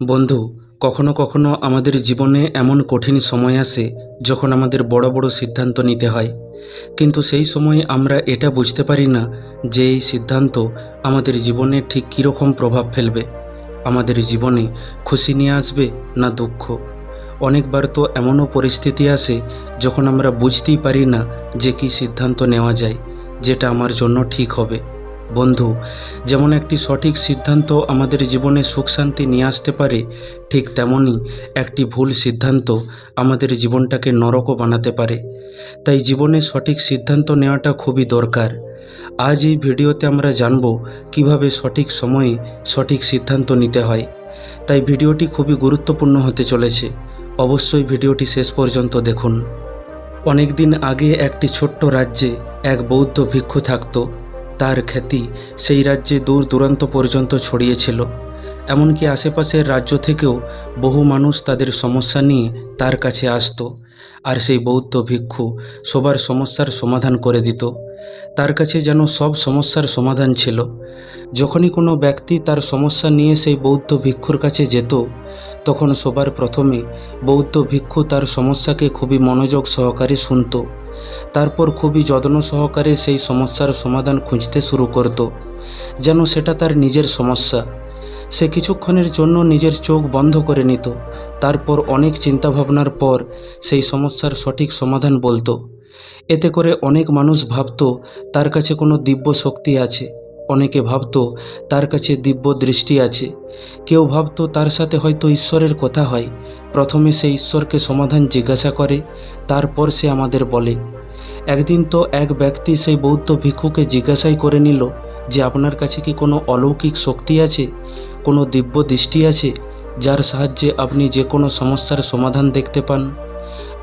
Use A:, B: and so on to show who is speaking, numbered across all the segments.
A: বন্ধু, কখনো কখনো আমাদের জীবনে এমন কঠিন সময় আসে যখন আমাদের বড় বড় সিদ্ধান্ত নিতে হয়। কিন্তু সেই সময় আমরা এটা বুঝতে পারি না যে এই সিদ্ধান্ত আমাদের জীবনে ঠিক কীরকম প্রভাব ফেলবে, আমাদের জীবনে খুশি নিয়ে আসবে না দুঃখ। অনেকবার তো এমনও পরিস্থিতি আসে যখন আমরা বুঝতেই পারি না যে কী সিদ্ধান্ত নেওয়া যায় যেটা আমার জন্য ঠিক হবে। বন্ধু, যেমন একটি সঠিক সিদ্ধান্ত আমাদের জীবনে সুখ শান্তি নিয়ে আসতে পারে, ঠিক তেমনই একটি ভুল সিদ্ধান্ত আমাদের জীবনটাকে নরকও বানাতে পারে। তাই জীবনে সঠিক সিদ্ধান্ত নেওয়াটা খুবই দরকার। আজ এই ভিডিওতে আমরা জানব কিভাবে সঠিক সময়ে সঠিক সিদ্ধান্ত নিতে হয়। তাই ভিডিওটি খুবই গুরুত্বপূর্ণ হতে চলেছে। অবশ্যই ভিডিওটি শেষ পর্যন্ত দেখুন। অনেক দিন আগে একটি ছোট্ট রাজ্যে এক বৌদ্ধ ভিক্ষু থাকত। তার খ্যাতি সেই রাজ্যে দূর দূরান্ত পর্যন্ত ছড়িয়েছিল। এমনকি আশেপাশের রাজ্য থেকেও বহু মানুষ তাদের সমস্যা নিয়ে তার কাছে আসতো, আর সেই বৌদ্ধ ভিক্ষু সবার সমস্যার সমাধান করে দিত। তার কাছে যেন সব সমস্যার সমাধান ছিল। যখনই কোনো ব্যক্তি তার সমস্যা নিয়ে সেই বৌদ্ধ ভিক্ষুর কাছে যেত, তখন সবার প্রথমে বৌদ্ধ ভিক্ষু তার সমস্যাকে খুবই মনোযোগ সহকারে শুনত। তারপর খুবই যত্ন সহকারে সেই সমস্যার সমাধান খুঁজতে শুরু করত, যেন সেটা তার নিজের সমস্যা। সে কিছুক্ষণের জন্য নিজের চোখ বন্ধ করে নিত, তারপর অনেক চিন্তাভাবনার পর সেই সমস্যার সঠিক সমাধান বলতো। এতে করে অনেক মানুষ ভাবত তার কাছে কোনো দিব্য শক্তি আছে, অনেকে ভাবত তার কাছে দিব্য দৃষ্টি আছে, কেউ ভাবত তার সাথে হয়তো ঈশ্বরের কথা হয়। প্রথমে সে ঈশ্বরকে সমাধান জিজ্ঞাসা করে, তারপর সে আমাদের বলে। একদিন তো এক ব্যক্তি সেই বৌদ্ধ ভিক্ষুকে জিজ্ঞাসাই করে নিল যে আপনার কাছে কি কোনো অলৌকিক শক্তি আছে, কোনো দিব্য দৃষ্টি আছে, যার সাহায্যে আপনি যে কোনো সমস্যার সমাধান দেখতে পান।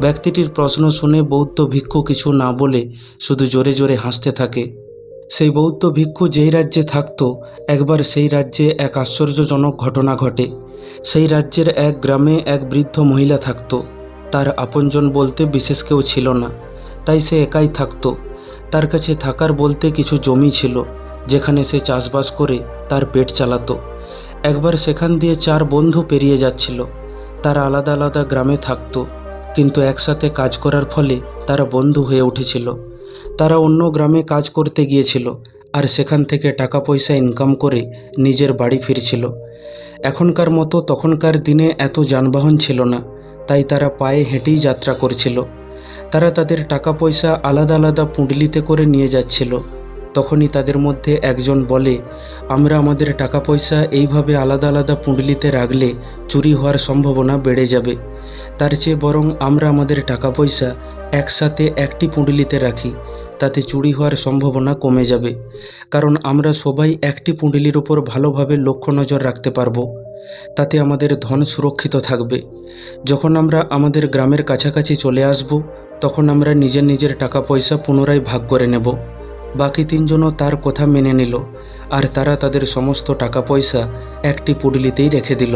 A: ব্যক্তিটির প্রশ্ন শুনে বৌদ্ধ ভিক্ষু কিছু না বলে শুধু জোরে জোরে হাসতে থাকে। সেই বৌদ্ধ ভিক্ষু যেই রাজ্যে থাকত, একবার সেই রাজ্যে এক আশ্চর্যজনক ঘটনা ঘটে। সেই রাজ্যের এক গ্রামে এক বৃদ্ধ মহিলা থাকত। তার আপনজন বলতে বিশেষ কেউ ছিল না, তাই সে একাই থাকত। তার কাছে থাকার বলতে কিছু জমি ছিল, যেখানে সে চাষবাস করে তার পেট চালাতো। একবার সেখান দিয়ে 4 বন্ধু পেরিয়ে যাচ্ছিল। তারা আলাদা আলাদা গ্রামে থাকত, কিন্তু একসাথে কাজ করার ফলে তারা বন্ধু হয়ে উঠেছিল। তারা অন্য গ্রামে কাজ করতে গিয়েছিল, আর সেখান থেকে টাকা পয়সা ইনকাম করে নিজের বাড়ি ফিরছিল। এখনকার মতো তখনকার দিনে এত যানবাহন ছিল না, তাই তারা পায়ে হেঁটেই যাত্রা করছিল। তারা তাদের টাকা পয়সা আলাদা আলাদা পুঁটলিতে করে নিয়ে যাচ্ছিল। তখনই তাদের মধ্যে একজন বলে, আমরা আমাদের টাকা পয়সা এইভাবে আলাদা আলাদা পুঁটলিতে রাখলে চুরি হওয়ার সম্ভাবনা বেড়ে যাবে। তার চেয়ে বরং আমরা আমাদের টাকা পয়সা একসাথে একটি পুঁটলিতে রাখি, তাতে চুরি হওয়ার সম্ভাবনা কমে যাবে। কারণ আমরা সবাই একটি পুঁটলির উপর ভালোভাবে লক্ষ্য নজর রাখতে পারবো। তাতে আমাদের ধন সুরক্ষিত থাকবে। যখন আমরা আমাদের গ্রামের কাছাকাছি চলে আসব, তখন আমরা নিজের নিজের টাকা পয়সা পুনরায় ভাগ করে নেব। বাকি 3 জনও তার কথা মেনে নিল, আর তারা তাদের সমস্ত টাকা পয়সা একটি পুঁটলিতেই রেখে দিল।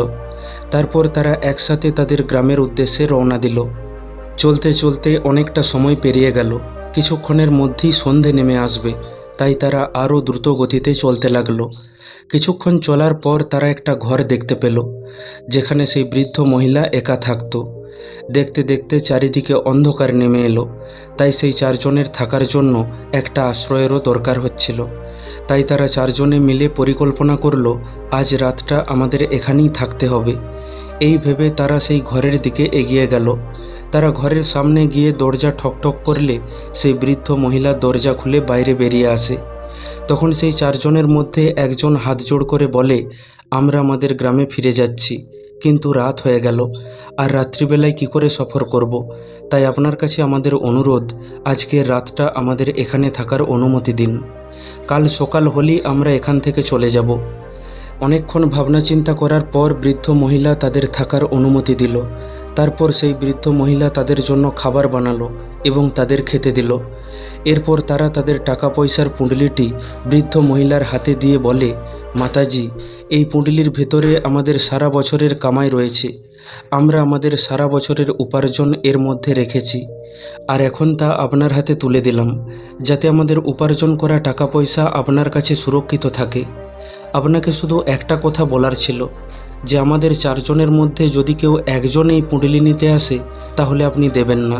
A: তারপর তারা একসাথে তাদের গ্রামের উদ্দেশ্যে রওনা দিল। চলতে চলতে অনেকটা সময় পেরিয়ে গেল। কিছুক্ষণের মধ্যেই সন্ধে নেমে আসবে, তাই তারা আরও দ্রুত গতিতে চলতে লাগলো। কিছুক্ষণ চলার পর তারা একটা ঘর দেখতে পেল, যেখানে সেই বৃদ্ধ মহিলা একা থাকত। দেখতে দেখতে চারিদিকে অন্ধকার নেমে এলো, তাই সেই 4 জনের থাকার জন্য একটা আশ্রয়েরও দরকার হচ্ছিল। তাই তারা 4 জনে মিলে পরিকল্পনা করলো, আজ রাতটা আমাদের এখানেই থাকতে হবে। এই ভেবে তারা সেই ঘরের দিকে এগিয়ে গেল। তারা ঘরের সামনে গিয়ে দরজা ঠকঠক করলে সেই বৃদ্ধ মহিলা দরজা খুলে বাইরে বেরিয়ে আসে। তখন সেই 4 জনের মধ্যে একজন হাত জোড় করে বলে, আমরা আমাদের গ্রামে ফিরে যাচ্ছি, কিন্তু রাত হয়ে গেল, আর রাত্রিবেলায় কি করে সফর করব। তাই আপনার কাছে আমাদের অনুরোধ, আজকের রাতটা আমাদের এখানে থাকার অনুমতি দিন। কাল সকাল হলেই আমরা এখান থেকে চলে যাব। অনেকক্ষণ ভাবনা চিন্তা করার পর বৃদ্ধ মহিলা তাদের থাকার অনুমতি দিল। তারপর সেই বৃদ্ধ মহিলা তাদের জন্য খাবার বানালো এবং তাদের খেতে দিল। এরপর তারা তাদের টাকা পয়সার পুঁটলিটি বৃদ্ধ মহিলার হাতে দিয়ে বলে, মাতাজি, এই পুঁটলির ভেতরে আমাদের সারা বছরের কামাই রয়েছে। আমরা আমাদের সারা বছরের উপার্জন এর মধ্যে রেখেছি, আর এখন তা আপনার হাতে তুলে দিলাম, যাতে আমাদের উপার্জন করা টাকা পয়সা আপনার কাছে সুরক্ষিত থাকে। আপনাকে শুধু একটা কথা বলার ছিল, যে আমাদের চারজনের মধ্যে যদি কেউ একজন এই পুঁটুলি নিতে আসে তাহলে আপনি দেবেন না।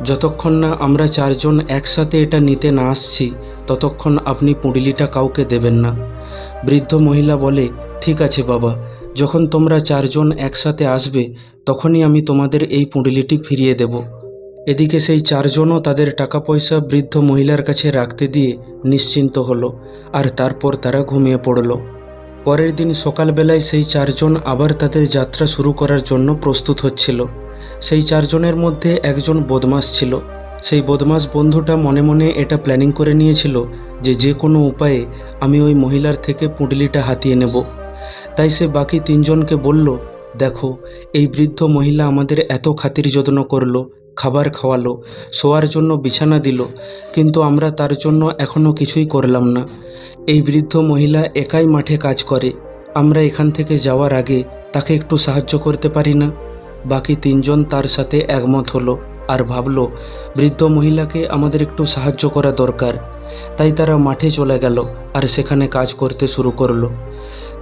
A: যতক্ষণ না আমরা চারজন একসাথে এটা নিতে না আসছি ততক্ষণ আপনি পুঁটুলিটা কাউকে দেবেন না। বৃদ্ধ মহিলা বলে, ঠিক আছে বাবা, যখন তোমরা চারজন একসাথে আসবে তখনই আমি তোমাদের এই পুঁটুলিটি ফিরিয়ে দেব। এদিকে সেই চারজনও তাদের টাকা পয়সা বৃদ্ধ মহিলার কাছে রাখতে দিয়ে নিশ্চিন্ত হলো, আর তারপর তারা ঘুমিয়ে পড়ল। পরের দিন সকালবেলায় সেই চারজন আবার তাদের যাত্রা শুরু করার জন্য প্রস্তুত হচ্ছিল। সেই চারজনের মধ্যে একজন বদমাশ ছিল। সেই বদমাশ বন্ধুটা মনে মনে এটা প্ল্যানিং করে নিয়েছিল যে যে কোনো উপায়ে আমি ওই মহিলার থেকে পুঁটুলিটা হাতিয়ে নেব। তাই সে বাকি তিনজনকে বলল, দেখো, এই বৃদ্ধ মহিলা আমাদের এত খাতির যত্ন করলো, খাবার খাওয়ালো, শোয়ার জন্য বিছানা দিল, কিন্তু আমরা তার জন্য এখনও কিছুই করলাম না। এই বৃদ্ধ মহিলা একাই মাঠে কাজ করে, আমরা এখান থেকে যাওয়ার আগে তাকে একটু সাহায্য করতে পারি না? বাকি তিনজন তার সাথে একমত হলো আর ভাবলো বৃদ্ধ মহিলাকে আমাদের একটু সাহায্য করা দরকার। তাই তারা মাঠে চলে গেল আর সেখানে কাজ করতে শুরু করলো।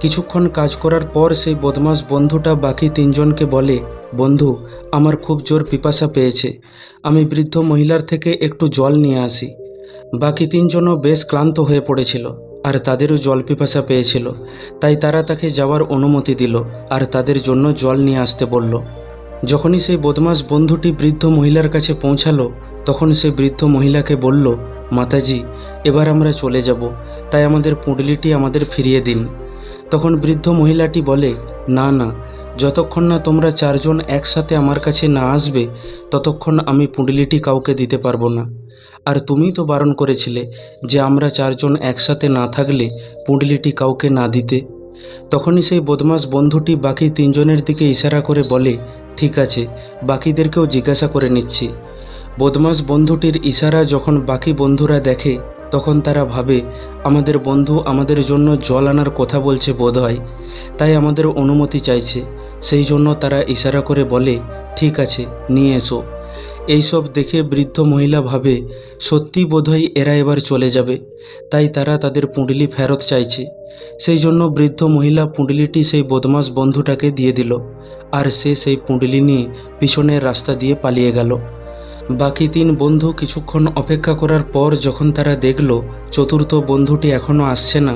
A: কিছুক্ষণ কাজ করার পর সেই বদমাশ বন্ধুটা বাকি তিনজনকে বলে, বন্ধু, আমার খুব জোর পিপাসা পেয়েছে, আমি বৃদ্ধ মহিলার থেকে একটু জল নিয়ে আসি। বাকি তিনজনও বেশ ক্লান্ত হয়ে পড়েছিল আর তাদেরও জল পিপাসা পেয়েছিল, তাই তারা তাকে যাওয়ার অনুমতি দিল আর তাদের জন্য জল নিয়ে আসতে বলল। যখনই সেই বদমাশ বন্ধুটি বৃদ্ধ মহিলার কাছে পৌঁছালো তখন সে বৃদ্ধ মহিলাকে বলল, মাতাজি, এবার আমরা চলে যাব, তাই আমাদের পুঁটুলিটি আমাদের ফিরিয়ে দিন। তখন বৃদ্ধ মহিলাটি বলে, না না, যতক্ষণ না তোমরা চারজন একসাথে আমার কাছে না আসবে ততক্ষণ আমি পুঁটুলিটি কাউকে দিতে পারবো না। আর তুমি তো বারণ করেছিলে যে আমরা চারজন একসাথে না থাকলে পুঁটুলিটি কাউকে না দিতে। তখনই সেই বদমাশ বন্ধুটি বাকি তিনজনের দিকে ইশারা করে বলে, ঠিক আছে, বাকিদেরকেও জিজ্ঞাসা করে নিচ্ছি। বদমাশ বন্ধুটির ইশারা যখন বাকি বন্ধুরা দেখে তখন তারা ভাবে আমাদের বন্ধু আমাদের জন্য জল আনার কথা বলছে বোধহয়, তাই আমাদের অনুমতি চাইছে। সেই জন্য তারা ইশারা করে বলে, ঠিক আছে, নিয়ে এসো। এইসব দেখে বৃদ্ধ মহিলা ভাবে সত্যি বোধহয় এরা এবার চলে যাবে, তাই তারা তাদের পুঁটুলি ফেরত চাইছে। সেই জন্য বৃদ্ধ মহিলা পুঁটুলিটি সেই বদমাশ বন্ধুটাকে দিয়ে দিল আর সে সেই পুঁটুলি নিয়ে পিছনের রাস্তা দিয়ে পালিয়ে গেল। বাকি তিন বন্ধু কিছুক্ষণ অপেক্ষা করার পর যখন তারা দেখল চতুর্থ বন্ধুটি এখনও আসছে না,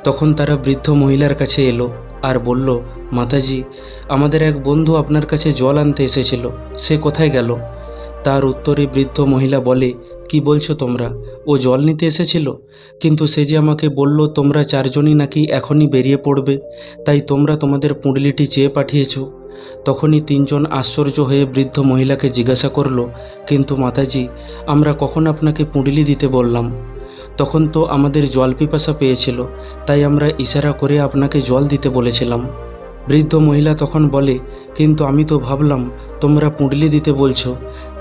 A: তখন তারা বৃদ্ধ মহিলার কাছে এলো আর বলল, মাতাজি, আমাদের এক বন্ধু আপনার কাছে জল আনতে এসেছিল, সে কোথায় গেল? তার উত্তরে বৃদ্ধ মহিলা বলে, কি বলছো তোমরা? ও জল নিতে এসেছিল, কিন্তু সে যে আমাকে বলল তোমরা চারজনই নাকি এখনই বেরিয়ে পড়বে, তাই তোমরা তোমাদের পুঁটুলিটি চেয়ে পাঠিয়েছ। তখনই তিনজন আশ্চর্য হয়ে বৃদ্ধ মহিলাকে জিজ্ঞাসা করল, কিন্তু মাতাজি, আমরা কখন আপনাকে পুঁটুলি দিতে বললাম? তখন তো আমাদের জল পিপাসা পেয়েছিল, তাই আমরা ইশারা করে আপনাকে জল দিতে বলেছিলাম। বৃদ্ধ মহিলা তখন বলে, কিন্তু আমি তো ভাবলাম তোমরা পুঁটুলি দিতে বলছো,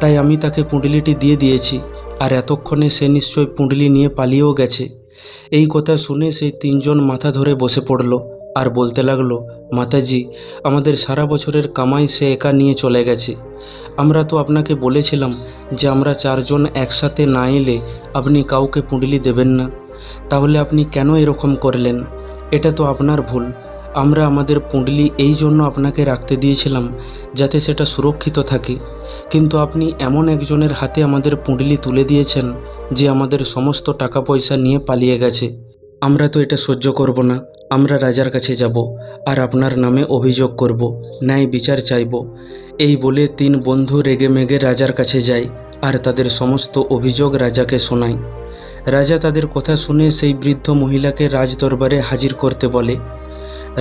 A: তাই আমি তাকে পুঁটুলিটি দিয়ে দিয়েছি, আর এতক্ষণে সে নিশ্চয় পুঁটুলি নিয়ে পালিয়েও গেছে। এই কথা শুনে সেই তিনজন মাথা ধরে বসে পড়ল আর বলতে লাগলো, মাতাজি, আমাদের সারা বছরের কামাই সে একা নিয়ে চলে গেছে। আমরা তো আপনাকে বলেছিলাম যে আমরা চারজন একসাথে না এলে আপনি কাউকে পুঁটুলি দেবেন না, তাহলে আপনি কেন এরকম করলেন? এটা তো আপনার ভুল। আমরা আমাদের পুঁটুলি এই জন্য আপনাকে রাখতে দিয়েছিলাম যাতে সেটা সুরক্ষিত থাকে, কিন্তু আপনি এমন একজনের হাতে আমাদের পুঁটুলি তুলে দিয়েছেন যে আমাদের সমস্ত টাকা পয়সা নিয়ে পালিয়ে গেছে। আমরা তো এটা সহ্য করব না। আমরা রাজার কাছে যাব আর আপনার নামে অভিযোগ করব, ন্যায় বিচার চাইব। এই বলে তিন বন্ধু রেগে মেগে রাজার কাছে যায় আর তাদের সমস্ত অভিযোগ রাজাকে শোনায়। রাজা তাদের কথা শুনে সেই বৃদ্ধ মহিলাকে রাজদরবারে হাজির করতে বলে।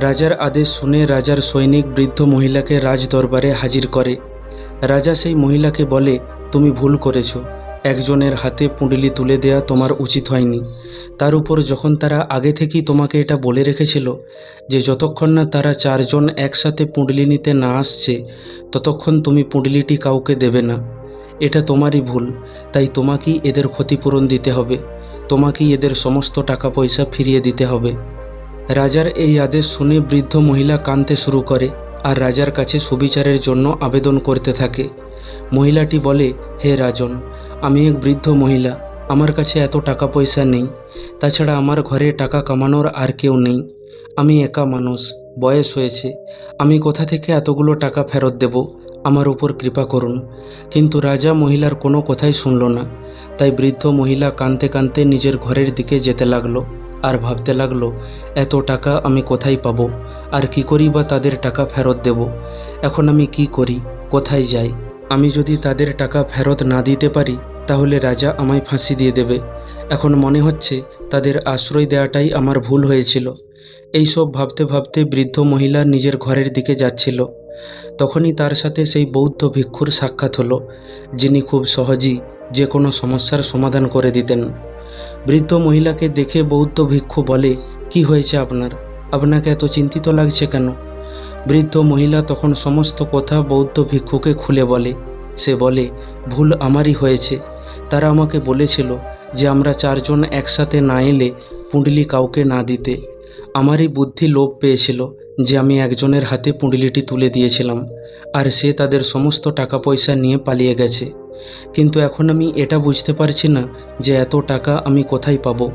A: রাজার আদেশ শুনে রাজার সৈনিক বৃদ্ধ মহিলাকে রাজদরবারে হাজির করে। রাজা সেই মহিলাকে বলে, তুমি ভুল করেছো, একজনের হাতে পুঁটুলি তুলে দেয়া তোমার উচিত হয়নি। তার উপর যখন তারা আগে থেকেই তোমাকে এটা বলে রেখেছিল যে যতক্ষণ না তারা চারজন একসাথে পুঁটুলি নিতে না আসছে ততক্ষণ তুমি পুঁটুলিটি কাউকে দেবে না। এটা তোমারই ভুল, তাই তোমাকেই এদের ক্ষতিপূরণ দিতে হবে, তোমাকেই এদের সমস্ত টাকা পয়সা ফিরিয়ে দিতে হবে। রাজার এই আদেশ শুনে বৃদ্ধ মহিলা কাঁদতে শুরু করে আর রাজার কাছে সুবিচারের জন্য আবেদন করতে থাকে। মহিলাটি বলে, হে রাজন, আমি এক বৃদ্ধ মহিলা, আমার কাছে এত টাকা পয়সা নেই, তাছাড়া আমার ঘরে টাকা কামানোর আর কেউ নেই, আমি একা মানুষ, বয়স হয়েছে, আমি কোথা থেকে এতগুলো টাকা ফেরত দেব? আমার উপর কৃপা করুন। কিন্তু রাজা মহিলার কোনো কথাই শুনল না। তাই বৃদ্ধ মহিলা কাঁদতে কাঁদতে নিজের ঘরের দিকে যেতে লাগলো আর ভাবতে লাগলো, এত টাকা আমি কোথায় পাবো? আর কি করি বা তাদের টাকা ফেরত দেব? এখন আমি কি করি, কোথায় যাই? আমি যদি তাদের টাকা ফেরত না দিতে পারি তাহলে রাজা আমায় ফাঁসি দিয়ে দেবে। এখন মনে হচ্ছে তাদের আশ্রয় দেওয়াটাই আমার ভুল হয়েছিল। এইসব ভাবতে ভাবতে বৃদ্ধ মহিলা নিজের ঘরের দিকে যাচ্ছিল। তখনই তার সাথে সেই বৌদ্ধ ভিক্ষুর সাক্ষাৎ হলো, যিনি খুব সহজেই যে কোনো সমস্যার সমাধান করে দিতেন। বৃদ্ধ মহিলাকে দেখে বৌদ্ধ ভিক্ষু বলে, কি হয়েছে আপনার? আপনাকে এত চিন্তিত লাগছে কেন? বৃদ্ধ মহিলা তখন সমস্ত কথা বৌদ্ধ ভিক্ষুকে খুলে বলে। সে বলে, ভুল আমারই হয়েছে। তারা আমাকে বলেছিল যে আমরা চারজন একসাথে না এলে পুঁটলি কাউকে না দিতে। আমারই বুদ্ধি লোপ পেয়েছিল যে আমি একজনের হাতে পুঁটলিটি তুলে দিয়েছিলাম, আর সে তাদের সমস্ত টাকা পয়সা নিয়ে পালিয়ে গেছে। কিন্তু এখন আমি এটা বুঝতে পারছি না যে এত টাকা আমি কোথায় পাবো।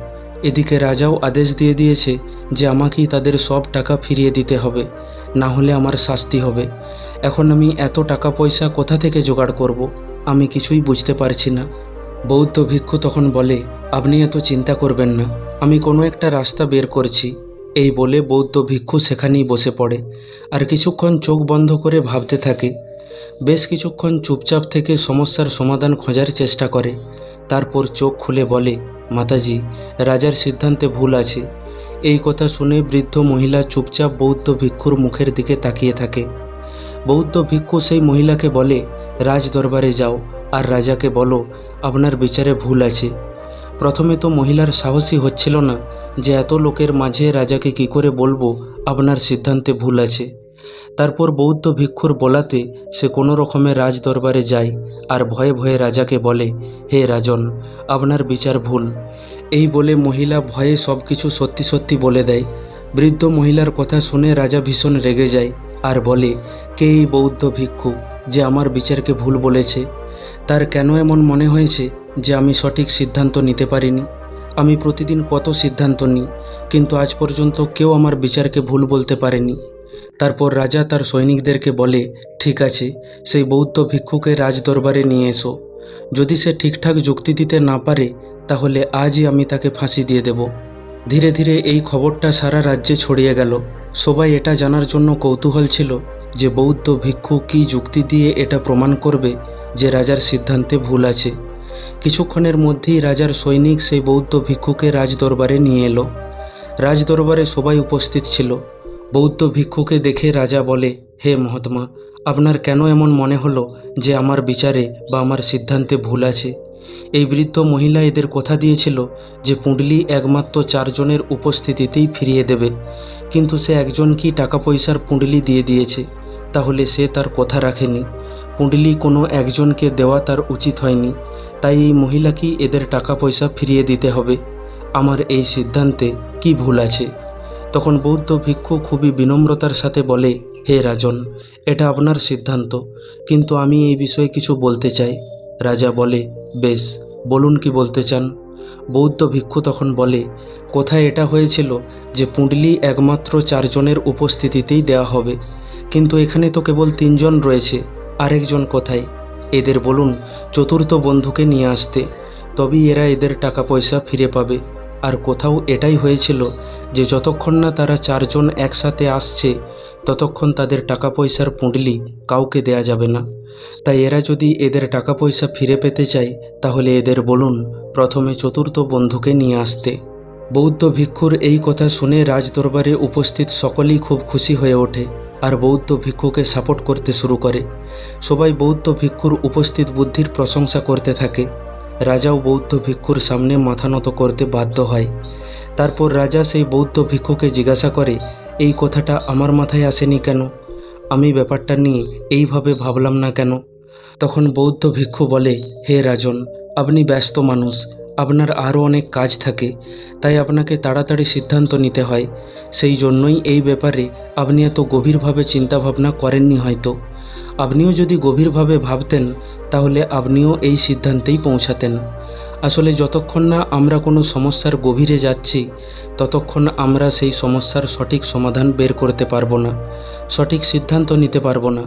A: এদিকে রাজাও আদেশ দিয়ে দিয়েছে যে আমাকেই তাদের সব টাকা ফিরিয়ে দিতে হবে, না হলে আমার শাস্তি হবে। এখন আমি এত টাকা পয়সা কোথা থেকে জোগাড় করব? আমি কিছুই বুঝতে পারছি না। বৌদ্ধ ভিক্ষু তখন বলে, আপনি এত চিন্তা করবেন না, আমি কোনো একটা রাস্তা বের করছি। এই বলে বৌদ্ধ ভিক্ষু সেখানেই বসে পড়ে আর কিছুক্ষণ চোখ বন্ধ করে ভাবতে থাকে। বেশ কিছুক্ষণ চুপচাপ থেকে সমস্যার সমাধান খোঁজার চেষ্টা করে। তারপর চোখ খুলে বলে, মাতাজি, রাজার সিদ্ধান্তে ভুল আছে। এই কথা শুনে বৃদ্ধ মহিলা চুপচাপ বৌদ্ধ ভিক্ষুর মুখের দিকে তাকিয়ে থাকে। বৌদ্ধ ভিক্ষু সেই মহিলাকে বলে, রাজ দরবারে যাও আর রাজাকে বলো আপনার বিচারে ভুল আছে। প্রথমে তো মহিলার সাহসই হচ্ছিল না যে এত লোকের মাঝে রাজাকে কি করে বলবো আপনার সিদ্ধান্তে ভুল আছে। তারপর বৌদ্ধ ভিক্ষুর বলাতে সে কোনো রকমে রাজ দরবারে যায় আর ভয়ে ভয়ে রাজাকে বলে, হে রাজন, আপনার বিচার ভুল। এই বলে মহিলা ভয়ে সব কিছু সত্যি সত্যি বলে দেয়। বৃদ্ধ মহিলার কথা শুনে রাজা ভীষণ রেগে যায় আর বলে, কে এই বৌদ্ধ ভিক্ষু যে আমার বিচারকে ভুল বলেছে? তার কেন এমন মনে হয়েছে যে আমি সঠিক সিদ্ধান্ত নিতে পারিনি? আমি প্রতিদিন কত সিদ্ধান্ত নিই, কিন্তু আজ পর্যন্ত কেউ আমার বিচারকে ভুল বলতে পারেনি। তারপর রাজা তার সৈনিকদেরকে বলে, ঠিক আছে, সেই বৌদ্ধ ভিক্ষুকে রাজদরবারে নিয়ে এসো। যদি সে ঠিকঠাক যুক্তি দিতে না পারে তাহলে আজই আমি তাকে ফাঁসি দিয়ে দেব। ধীরে ধীরে এই খবরটা সারা রাজ্যে ছড়িয়ে গেল। সবাই এটা জানার জন্য কৌতূহল ছিল যে বৌদ্ধ ভিক্ষু কী যুক্তি দিয়ে এটা প্রমাণ করবে যে রাজার সিদ্ধান্তে ভুল আছে। কিছুক্ষণের মধ্যেই রাজার সৈনিক সেই বৌদ্ধ ভিক্ষুকে রাজদরবারে নিয়ে এলো। রাজদরবারে সবাই উপস্থিত ছিল। বৌদ্ধ ভিক্ষুকে দেখে রাজা বলে, হে মহাত্মা, আপনার কেন এমন মনে হলো যে আমার বিচারে বা আমার সিদ্ধান্তে ভুল আছে? এই বৃদ্ধ মহিলা এদের কথা দিয়েছিল যে পুঁটলি একমাত্র চারজনের উপস্থিতিতেই ফিরিয়ে দেবে, কিন্তু সে একজনকেই টাকা পয়সার পুঁটলি দিয়ে দিয়েছে। তাহলে সে তার কথা রাখেনি। পুঁটলি কোনো একজনকে দেওয়া তার উচিত হয়নি। তাই এই মহিলাকেই এদের টাকা পয়সা ফিরিয়ে দিতে হবে। আমার এই সিদ্ধান্তে কি ভুল আছে? তখন বৌদ্ধ ভিক্ষু খুবই বিনম্রতার সাথে বলে, হে রাজন, এটা আপনার সিদ্ধান্ত, কিন্তু আমি এই বিষয়ে কিছু বলতে চাই। রাজা বলে, বেশ, বলুন কি বলতে চান। বৌদ্ধ ভিক্ষু তখন বলে, কোথায় এটা হয়েছিল যে পুঁটলি একমাত্র চারজনের উপস্থিতিতেই দেওয়া হবে, কিন্তু এখানে তো কেবল তিনজন রয়েছে, আরেকজন কোথায়? এদের বলুন চতুর্থ বন্ধুকে নিয়ে আসতে, তবেই এরা এদের টাকা পয়সা ফিরে পাবে। আর কোথাও এটাই হয়েছিল যে যতক্ষণ না তারা চারজন একসাথে আসছে ততক্ষণ তাদের টাকা পয়সার পুঁটলি কাউকে দেয়া যাবে না। তাই এরা যদি এদের টাকা পয়সা ফিরে পেতে চায় তাহলে এদের বলুন প্রথমে চতুর্থ বন্ধুকে নিয়ে আসতে। বৌদ্ধ ভিক্ষুর এই কথা শুনে রাজদরবারে উপস্থিত সকলেই খুব খুশি হয়ে ওঠে আর বৌদ্ধ ভিক্ষুকে সাপোর্ট করতে শুরু করে। সবাই বৌদ্ধ ভিক্ষুর উপস্থিত বুদ্ধির প্রশংসা করতে থাকে। রাজাও বৌদ্ধ ভিক্ষুর সামনে মাথা নত করতে বাধ্য হয়। তারপর রাজা সেই বৌদ্ধ ভিক্ষুকে জিজ্ঞাসা করে, এই কথাটা আমার মাথায় আসেনি কেন? আমি ব্যাপারটা নিয়ে এইভাবে ভাবলাম না কেন? তখন বৌদ্ধ ভিক্ষু বলে, হে রাজন, আপনি ব্যস্ত মানুষ, আপনার আরও অনেক কাজ থাকে, তাই আপনাকে তাড়াতাড়ি সিদ্ধান্ত নিতে হয়। সেই জন্যই এই ব্যাপারে আপনি এত গভীরভাবে চিন্তাভাবনা করেননি হয়তো। আপনিও যদি গভীরভাবে ভাবতেন তাহলে আপনিও এই সিদ্ধান্তেই পৌঁছাতেন। আসলে যতক্ষণ না আমরা কোনো সমস্যার গভীরে যাচ্ছি ততক্ষণ আমরা সেই সমস্যার সঠিক সমাধান বের করতে পারবো না, সঠিক সিদ্ধান্ত নিতে পারবো না।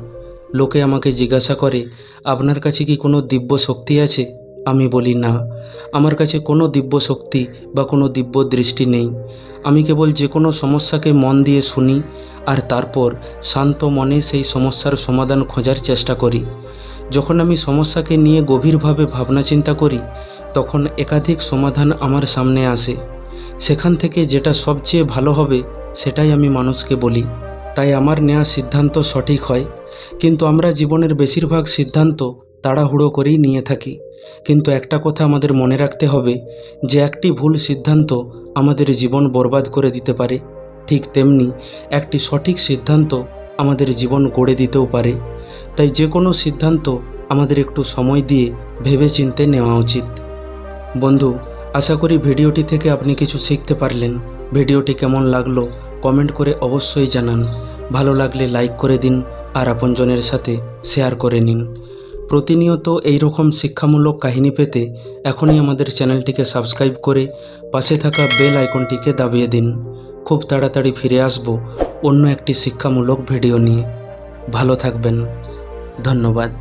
A: লোকে আমাকে জিজ্ঞাসা করে, আপনার কাছে কি কোনো দিব্য শক্তি আছে? আমি বলি না, আমার কাছে কোনো দিব্য শক্তি বা কোনো দিব্য দৃষ্টি নেই। আমি কেবল যে কোনো সমস্যাকে মন দিয়ে শুনি আর তারপর শান্ত মনে সেই সমস্যার সমাধান খোঁজার চেষ্টা করি। যখন আমি সমস্যাকে নিয়ে গভীরভাবে ভাবনা চিন্তা করি তখন একাধিক সমাধান আমার সামনে আসে। সেখান থেকে যেটা সবচেয়ে ভালো হবে সেটাই আমি মানুষকে বলি। তাই আমার নেওয়া সিদ্ধান্ত সঠিক হয়। কিন্তু আমরা জীবনের বেশিরভাগ সিদ্ধান্ত তাড়াহুড়ো করেই নিয়ে থাকি। কিন্তু একটা কথা আমাদের মনে রাখতে হবে যে একটি ভুল সিদ্ধান্ত আমাদের জীবন বরবাদ করে দিতে পারে, ঠিক তেমনি একটি সঠিক সিদ্ধান্ত আমাদের জীবন গড়ে দিতেও পারে। তাই যে কোনো সিদ্ধান্ত আমাদের একটু সময় দিয়ে ভেবেচিন্তে নেওয়া উচিত। বন্ধু, আশা করি ভিডিওটি থেকে আপনি কিছু শিখতে পারলেন। ভিডিওটি কেমন লাগলো কমেন্ট করে অবশ্যই জানান। ভালো লাগলে লাইক করে দিন আর আপনজনের সাথে শেয়ার করে নিন। প্রতিনিয়ত এই রকম শিক্ষামূলক কাহিনী পেতে এখনই আমাদের চ্যানেলটিকে সাবস্ক্রাইব করে পাশে থাকা বেল আইকনটিকে দাবিয়ে দিন। খুব তাড়াতাড়ি ফিরে আসব অন্য একটি শিক্ষামূলক ভিডিও নিয়ে। ভালো থাকবেন। ধন্যবাদ।